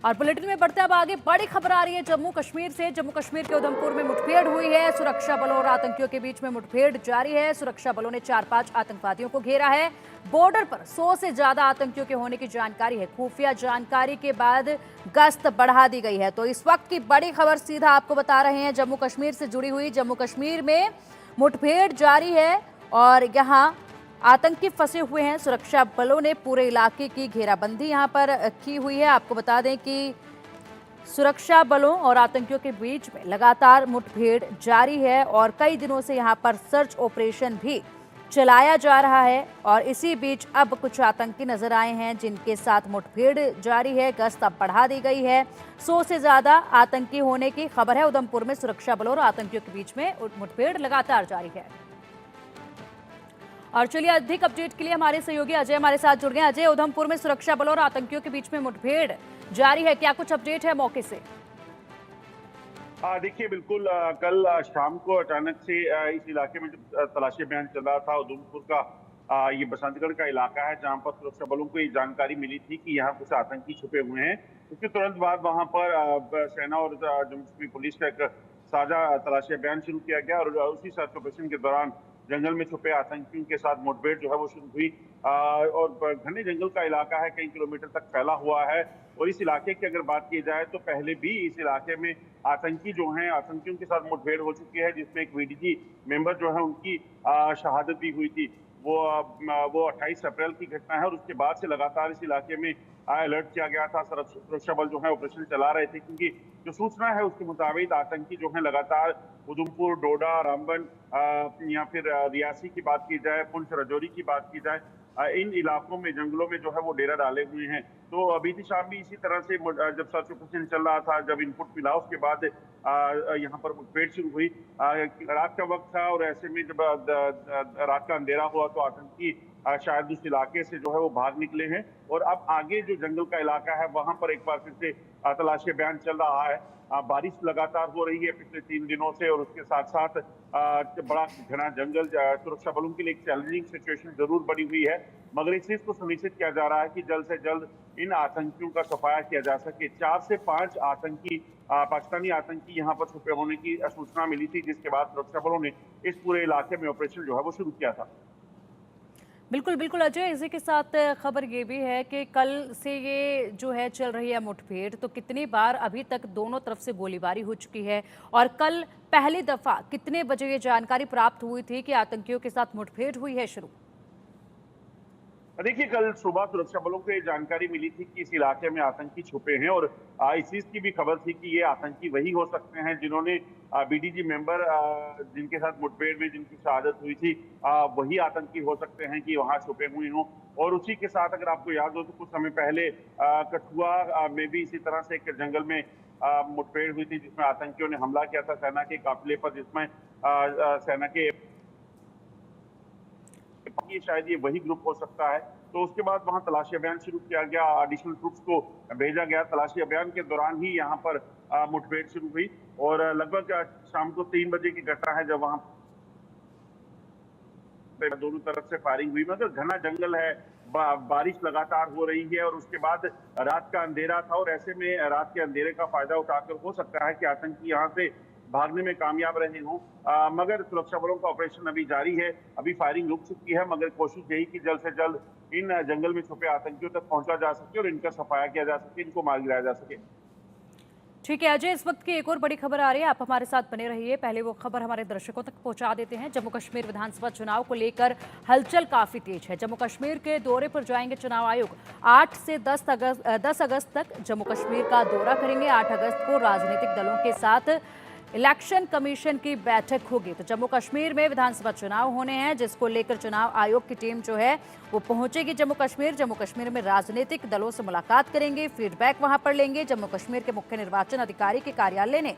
और बुलेटिन में बढ़ते अब आगे, बड़ी खबर आ रही है जम्मू कश्मीर से। जम्मू कश्मीर के उधमपुर में मुठभेड़ हुई है। सुरक्षा बलों और आतंकियों के बीच में मुठभेड़ जारी है। सुरक्षा बलों ने 4-5 आतंकवादियों को घेरा है। बॉर्डर पर 100 से ज्यादा आतंकियों के होने की जानकारी है। खुफिया जानकारी के बाद गश्त बढ़ा दी गई है। तो इस वक्त की बड़ी खबर सीधा आपको बता रहे हैं जम्मू कश्मीर से जुड़ी हुई। जम्मू कश्मीर में मुठभेड़ जारी है और यहाँ आतंकी फंसे हुए हैं। सुरक्षा बलों ने पूरे इलाके की घेराबंदी यहां पर की हुई है। आपको बता दें कि सुरक्षा बलों और आतंकियों के बीच में लगातार मुठभेड़ जारी है और कई दिनों से यहां पर सर्च ऑपरेशन भी चलाया जा रहा है। और इसी बीच अब कुछ आतंकी नजर आए हैं जिनके साथ मुठभेड़ जारी है। गश्त अब बढ़ा दी गई है। 100 से ज्यादा आतंकी होने की खबर है। उधमपुर में सुरक्षा बलों और आतंकियों के बीच में मुठभेड़ लगातार जारी है। और चलिए अधिक अपडेट के लिए हमारे सहयोगी अजय हमारे साथ जुड़ गए। अजय, उधमपुर में सुरक्षा बलों और आतंकियों के बीच में मुठभेड़ जारी है, क्या कुछ अपडेट है मौके से? देखिए बिल्कुल कल शाम को अचानक से इस इलाके में जब तलाशी अभियान चल रहा था, उधमपुर का ये बसंतगढ़ का इलाका है जहां पर सुरक्षा बलों को ये जानकारी मिली थी कि यहाँ कुछ आतंकी छुपे हुए हैं। उसके तुरंत बाद वहां पर सेना और जम्मू कश्मीर पुलिस का एक साझा तलाशी अभियान शुरू किया गया और उसी सर्च ऑपरेशन के दौरान जंगल में छुपे आतंकियों के साथ मुठभेड़ जो है वो शुरू हुई। और घने जंगल का इलाका है, कई किलोमीटर तक फैला हुआ है। और इस इलाके की अगर बात की जाए तो पहले भी इस इलाके में आतंकी जो हैं, आतंकियों के साथ मुठभेड़ हो चुकी है, जिसमें एक वीडीजी मेंबर जो है उनकी शहादत भी हुई थी। वो 28 अप्रैल की घटना है और उसके बाद से लगातार इस इलाके में अलर्ट किया गया था। सुरक्षा बल जो है ऑपरेशन चला रहे थे क्योंकि जो सूचना है उसके मुताबिक आतंकी जो है लगातार उधमपुर, डोडा, रामबन या फिर रियासी की बात की जाए, पुंछ, राजौरी की बात की जाए, इन इलाकों में जंगलों में जो है वो डेरा डाले हुए हैं। तो बीती शाम भी इसी तरह से जब सर्च ऑपरेशन चल रहा था, जब इनपुट मिला उसके बाद यहाँ पर मुठभेड़ शुरू हुई। रात का वक्त था और ऐसे में जब रात का अंधेरा हुआ तो आतंकी शायद उस इलाके से जो है वो भाग निकले हैं और अब आगे जो जंगल का इलाका है वहां पर एक बार फिर से तलाशी अभियान चल रहा है। बारिश लगातार हो रही है पिछले 3 दिनों से और उसके साथ साथ बड़ा घना जंगल सुरक्षा बलों के लिए एक चैलेंजिंग सिचुएशन जरूर बनी हुई है। मगर इस चीज को सुनिश्चित किया जा रहा है कि जल्द से जल्द इन आतंकियों का सफाया किया जा सके। 4 से 5 आतंकी पाकिस्तानी आतंकी यहाँ पर छुपे होने की सूचना मिली थी, जिसके बाद सुरक्षा बलों ने इस पूरे इलाके में ऑपरेशन जो है वो शुरू किया था। बिल्कुल बिल्कुल अजय, इसी के साथ खबर ये भी है कि कल से ये जो है चल रही है मुठभेड़, तो कितनी बार अभी तक दोनों तरफ से गोलीबारी हो चुकी है और कल पहली दफा कितने बजे ये जानकारी प्राप्त हुई थी कि आतंकियों के साथ मुठभेड़ हुई है शुरू? देखिए कल सुबह सुरक्षा बलों को ये जानकारी मिली थी कि इस इलाके में आतंकी छुपे हैं और इस चीज की भी खबर थी कि ये आतंकी वही हो सकते हैं जिन्होंने बीडीजी मेंबर जिनके साथ मुठभेड़ में जिनकी शहादत हुई थी, वही आतंकी हो सकते हैं कि वहां छुपे हुए हों। और उसी के साथ अगर आपको याद हो तो कुछ समय पहले कठुआ में भी इसी तरह से एक जंगल में मुठभेड़ हुई थी जिसमें आतंकियों ने हमला किया था सेना के काफिले पर, जिसमें सेना के कि शायद ये वही ग्रुप हो सकता है। तो उसके बाद वहां तलाशी अभियान शुरू किया गया, एडिशनल ट्रूप्स को भेजा गया। तलाशी अभियान के दौरान ही यहाँ पर मुठभेड़ शुरू हुई और लगभग शाम को 3 बजे की घटना है जब वहां दोनों तरफ से फायरिंग हुई। मगर घना जंगल है, बारिश लगातार हो रही है और उसके बाद रात का अंधेरा था और ऐसे में रात के अंधेरे का फायदा उठाकर हो सकता है कि आतंकी यहाँ से भागने में कामयाब रहे हों। मगर सुरक्षा बलों का ऑपरेशन अभी जारी है। अभी फायरिंग रुक चुकी है मगर कोशिश यही कि जल्द से जल्द इन जंगल में छुपे आतंकियों तक पहुंचा जा सके और इनका सफाया किया जा सके, इनको मार गिराया जा सके। ठीक है अजय, इस वक्त की एक और बड़ी खबर आ रही है, आप हमारे साथ बने रहिए। पहले वो खबर हमारे दर्शकों तक पहुंचा देते हैं। जम्मू कश्मीर विधानसभा चुनाव को लेकर हलचल काफी तेज है। जम्मू कश्मीर के दौरे पर जाएंगे चुनाव आयोग। 8 से 10 अगस्त तक जम्मू कश्मीर का दौरा करेंगे। 8 अगस्त को राजनीतिक दलों के साथ इलेक्शन कमीशन की बैठक होगी। तो जम्मू कश्मीर में विधानसभा चुनाव होने हैं जिसको लेकर चुनाव आयोग की टीम जो है वो पहुंचेगी जम्मू कश्मीर। जम्मू कश्मीर में राजनीतिक दलों से मुलाकात करेंगे, फीडबैक वहां पर लेंगे। जम्मू कश्मीर के मुख्य निर्वाचन अधिकारी के कार्यालय ने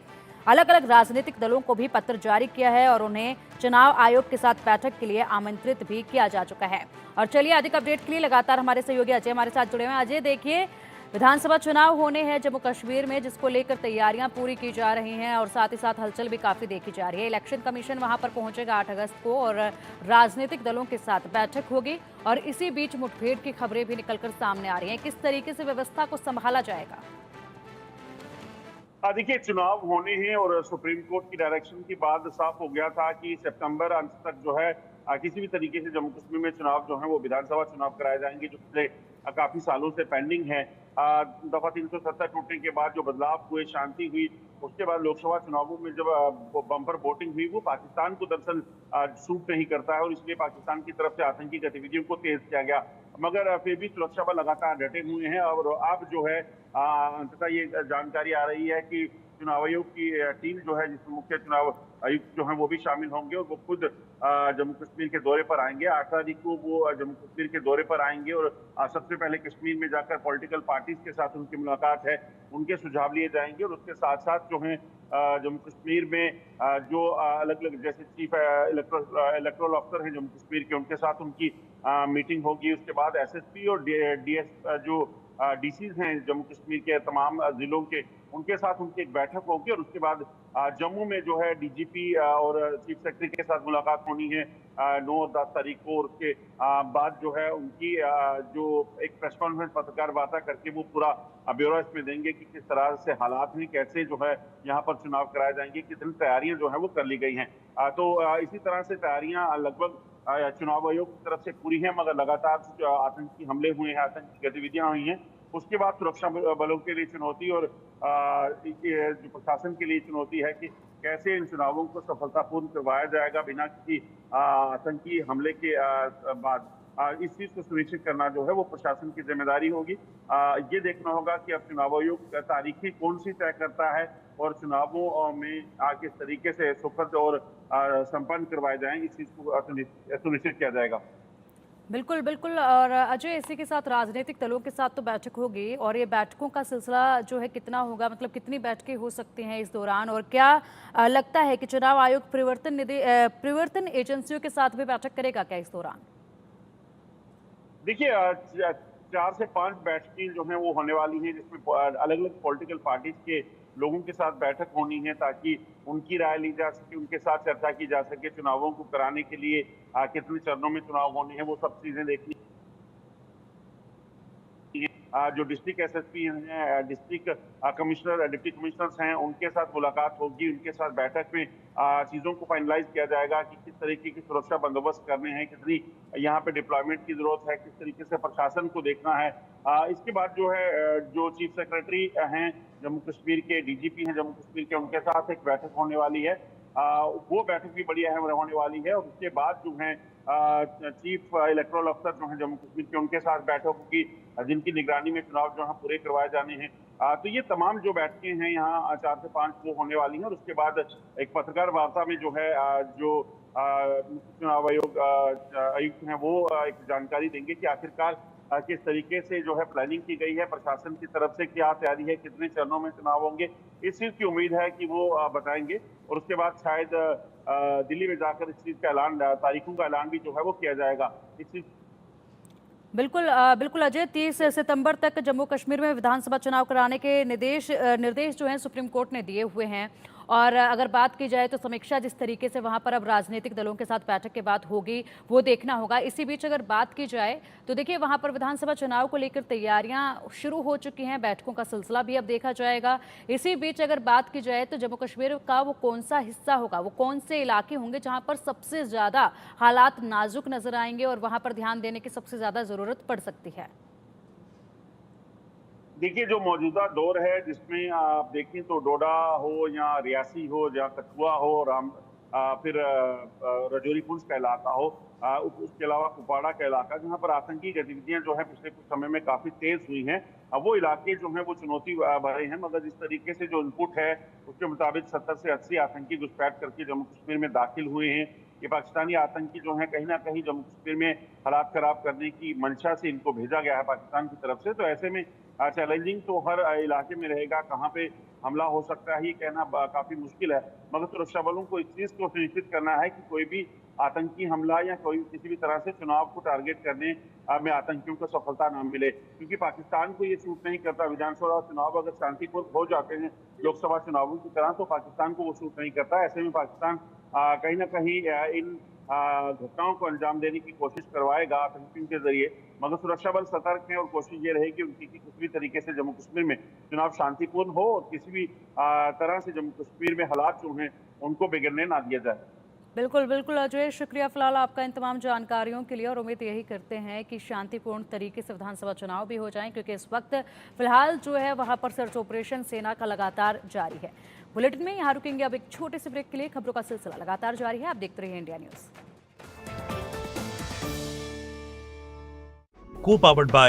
अलग अलग राजनीतिक दलों को भी पत्र जारी किया है और उन्हें चुनाव आयोग के साथ बैठक के लिए आमंत्रित भी किया जा चुका है। और चलिए अधिक अपडेट के लिए लगातार हमारे सहयोगी अजय हमारे साथ जुड़े हुए हैं। अजय, देखिए विधानसभा चुनाव होने हैं जम्मू कश्मीर में जिसको लेकर तैयारियां पूरी की जा रही हैं और साथ ही साथ हलचल भी काफी देखी जा रही है। इलेक्शन कमीशन वहां पर पहुंचेगा 8 अगस्त को और राजनीतिक दलों के साथ बैठक होगी और इसी बीच मुठभेड़ की खबरें भी निकलकर सामने आ रही हैं। किस तरीके से व्यवस्था को संभाला जाएगा? देखिए, चुनाव होने हैं और सुप्रीम कोर्ट की डायरेक्शन के बाद साफ हो गया था कि सितंबर अंत तक जो है किसी भी तरीके से जम्मू कश्मीर में चुनाव जो है वो विधानसभा चुनाव कराए जाएंगे, जो पिछले काफी सालों से पेंडिंग है। दफा 370 टूटने के बाद जो बदलाव हुए, शांति हुई, उसके बाद लोकसभा चुनावों में जब बम्पर वोटिंग हुई, वो पाकिस्तान को दरअसल सूट नहीं करता है और इसलिए पाकिस्तान की तरफ से आतंकी गतिविधियों को तेज किया गया। मगर फिर भी सुरक्षा बल लगातार डटे हुए हैं और अब जो है अंततः ये जानकारी आ रही है कि चुनाव आयोग की टीम जो है, जिसमें मुख्य चुनाव आयुक्त जो है वो भी शामिल होंगे और वो खुद जम्मू कश्मीर के दौरे पर आएंगे। 8 तारीख को वो जम्मू कश्मीर के दौरे पर आएंगे और सबसे पहले कश्मीर में जाकर पॉलिटिकल पार्टीज के साथ उनकी मुलाकात है, उनके सुझाव लिए जाएंगे और उसके साथ साथ जो है जम्मू कश्मीर में जो अलग अलग जैसे चीफ इलेक्टोरल अफसर हैं जम्मू कश्मीर के, उनके साथ उनकी मीटिंग होगी। उसके बाद एसएसपी और डीएस जो डीसीज हैं जम्मू कश्मीर के तमाम जिलों के, उनके साथ उनकी एक बैठक होगी और उसके बाद जम्मू में जो है डीजीपी और चीफ सेक्रेटरी के साथ मुलाकात होनी है 9 और 10 तारीख को। और उसके बाद जो है उनकी जो एक प्रेस कॉन्फ्रेंस पत्रकार वार्ता करके वो पूरा ब्यौरा इसमें देंगे कि किस तरह से हालात हैं, कैसे जो है यहाँ पर चुनाव कराए जाएंगे, कितनी तैयारियां जो है वो कर ली गई हैं। तो इसी तरह से तैयारियां लगभग चुनाव आयोग की तरफ से पूरी है, मगर लगातार जो आतंकी हमले हुए हैं, आतंकी गतिविधियां हुई हैं, उसके बाद सुरक्षा बलों के लिए चुनौती और ये जो प्रशासन के लिए चुनौती है कि कैसे इन चुनावों को सफलतापूर्ण करवाया जाएगा बिना किसी आतंकी हमले के बाद। इस चीज को सुनिश्चित करना जो है वो प्रशासन की जिम्मेदारी होगी। ये देखना होगा कि अब चुनाव आयोग तारीखें कौन सी तय करता है और चुनावों में किस तरीके से सुखद और संपन्न करवाए जाएं, इस चीज को सुनिश्चित किया जाएगा। बिल्कुल, बिल्कुल। और अजय, इसी के साथ राजनीतिक दलों के साथ तो बैठक होगी और ये बैठकों का सिलसिला जो है कितना होगा, मतलब कितनी बैठकें हो सकती हैं इस दौरान, और क्या लगता है कि चुनाव आयोग परिवर्तन एजेंसियों के साथ भी बैठक करेगा क्या इस दौरान? देखिए, 4 से 5 बैठकें जो हैं वो होने वाली हैं, जिसमें अलग अलग पॉलिटिकल पार्टीज के लोगों के साथ बैठक होनी है ताकि उनकी राय ली जा सके, उनके साथ चर्चा की जा सके। चुनावों को कराने के लिए कितने चरणों में चुनाव होने हैं वो सब चीजें देखनी हैं। जो डिस्ट्रिक्ट एसएसपी हैं, डिस्ट्रिक्ट कमिश्नर, डिप्टी कमिश्नर्स हैं, उनके साथ मुलाकात होगी। उनके साथ बैठक में चीजों को फाइनलाइज किया जाएगा कि किस तरीके की सुरक्षा बंदोबस्त करने हैं, कितनी यहाँ पे डिप्लॉयमेंट की जरूरत है, किस तरीके से प्रशासन को देखना है। इसके बाद जो है जो चीफ सेक्रेटरी हैं जम्मू कश्मीर के, डीजीपी हैं जम्मू कश्मीर के, उनके साथ एक बैठक होने वाली है। वो बैठक भी बड़ी अहम होने वाली है। और उसके बाद जो है चीफ इलेक्टोरल अफसर जो है जम्मू कश्मीर के, उनके साथ बैठक होगी, जिनकी निगरानी में चुनाव जो है पूरे करवाए जाने हैं। तो ये तमाम जो बैठकें हैं यहाँ 4 से 5 वो होने वाली हैं। और उसके बाद एक पत्रकार वार्ता में जो है जो मुख्य चुनाव आयोग आयुक्त हैं वो एक जानकारी देंगे कि आखिरकार किस तरीके से जो है प्लानिंग की गई है, प्रशासन की तरफ से क्या तैयारी है, कितने चरणों में चुनाव होंगे, इस चीज की उम्मीद है कि वो बताएंगे। और उसके बाद शायद दिल्ली में जाकर इस चीज का ऐलान, तारीखों का ऐलान भी जो है वो किया जाएगा। इस चीज बिल्कुल, बिल्कुल अजय, 30 सितंबर तक जम्मू कश्मीर में विधानसभा चुनाव कराने के निर्देश जो हैं सुप्रीम कोर्ट ने दिए हुए हैं। और अगर बात की जाए तो समीक्षा जिस तरीके से वहां पर अब राजनीतिक दलों के साथ बैठक के बाद होगी वो देखना होगा। इसी बीच अगर बात की जाए तो देखिए वहां पर विधानसभा चुनाव को लेकर तैयारियां शुरू हो चुकी हैं, बैठकों का सिलसिला भी अब देखा जाएगा। इसी बीच अगर बात की जाए तो जम्मू कश्मीर का वो कौन सा हिस्सा होगा, वो कौन से इलाके होंगे जहां पर सबसे ज्यादा हालात नाजुक नजर आएंगे और वहां पर ध्यान देने की सबसे ज्यादा जरूरत पड़ सकती है? देखिए, जो मौजूदा दौर है जिसमें आप देखें तो डोडा हो या रियासी हो या कठुआ हो, फिर राजौरी पुंछ का इलाका हो, उसके अलावा कुपवाड़ा का इलाका, जहां पर आतंकी गतिविधियां जो है पिछले कुछ समय में काफी तेज हुई हैं, वो इलाके जो हैं वो चुनौती भरे हैं। मगर जिस तरीके से जो इनपुट है उसके मुताबिक 70 से 80 आतंकी घुसपैठ करके जम्मू कश्मीर में दाखिल हुए हैं। ये पाकिस्तानी आतंकी जो है कहीं ना कहीं जम्मू कश्मीर में हालात खराब करने की मंशा से इनको भेजा गया है पाकिस्तान की तरफ से। तो ऐसे में चैलेंजिंग तो हर इलाके में रहेगा, कहाँ पे हमला हो सकता है ये कहना काफी मुश्किल है। मगर सुरक्षा बलों को इस चीज को सुनिश्चित करना है कि कोई भी आतंकी हमला या कोई किसी भी तरह से चुनाव को टारगेट करने में आतंकियों को सफलता न मिले, क्योंकि पाकिस्तान को ये सूट नहीं करता। विधानसभा चुनाव अगर शांतिपूर्ण हो जाते हैं लोकसभा चुनावों की तरह, तो पाकिस्तान को वो सूट नहीं करता। ऐसे में पाकिस्तान कहीं ना कहीं इन घटनाओं को अंजाम देने की कोशिश करवाएगा आतंकियों के जरिए, मगर सुरक्षा बल सतर्क है और कोशिश ये रहेगी उनकी कि किसी भी तरीके से जम्मू कश्मीर में चुनाव शांतिपूर्ण हो और किसी भी तरह से जम्मू कश्मीर में हालात जो हैं उनको बिगड़ने ना दिया जाए। बिल्कुल बिल्कुल अजय, शुक्रिया फिलहाल आपका इन तमाम जानकारियों के लिए, और उम्मीद यही करते हैं कि शांतिपूर्ण तरीके से विधानसभा चुनाव भी हो जाएं, क्योंकि इस वक्त फिलहाल जो है वहां पर सर्च ऑपरेशन सेना का लगातार जारी है। बुलेटिन में यहाँ रुकेंगे अब एक छोटे से ब्रेक के लिए। खबरों का सिलसिला लगातार जारी है, आप देखते रहिए इंडिया न्यूज। Co-powered by